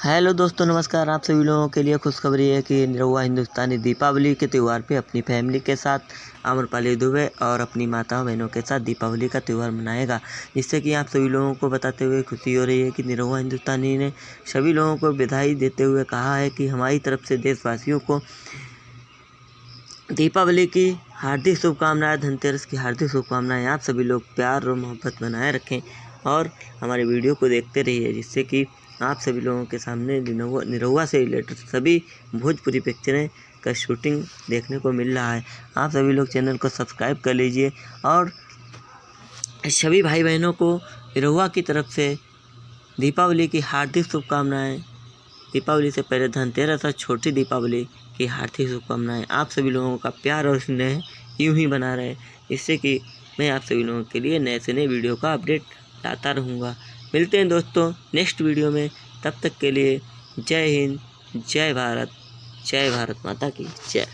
Hello दोस्तों, नमस्कार। आप सभी लोगों के लिए खुशखबरी है कि निरहुआ हिंदुस्तानी दीपावली के त्यौहार पे अपनी फैमिली के साथ आम्रपाली दुबे और अपनी माताओं बहनों के साथ दीपावली का त्यौहार मनाएगा। जिससे कि आप सभी लोगों को बताते हुए खुशी हो रही है कि निरहुआ हिंदुस्तानी ने सभी लोगों को बधाई देते हुए कहा है कि हमारी तरफ से देशवासियों को दीपावली की हार्दिक शुभकामनाएं, धनतेरस की हार्दिक शुभकामनाएं। आप सभी लोग प्यार और मोहब्बत बनाए रखें और हमारे वीडियो को देखते रहिए, जिससे कि आप सभी लोगों के सामने निरहुआ से रिलेटेड सभी भोजपुरी पिक्चरें का शूटिंग देखने को मिल रहा है। आप सभी लोग चैनल को सब्सक्राइब कर लीजिए और सभी भाई बहनों को निरहुआ की तरफ से दीपावली की हार्दिक शुभकामनाएं। दीपावली से पहले धनतेरस और छोटी दीपावली की हार्दिक शुभकामनाएं। आप सभी लोगों का प्यार और स्नेह यूं ही बना रहे, इससे कि मैं आप सभी लोगों के लिए नए से नए वीडियो का अपडेट लाता रहूँगा। मिलते हैं दोस्तों नेक्स्ट वीडियो में। तब तक के लिए जय हिंद, जय भारत माता की जय।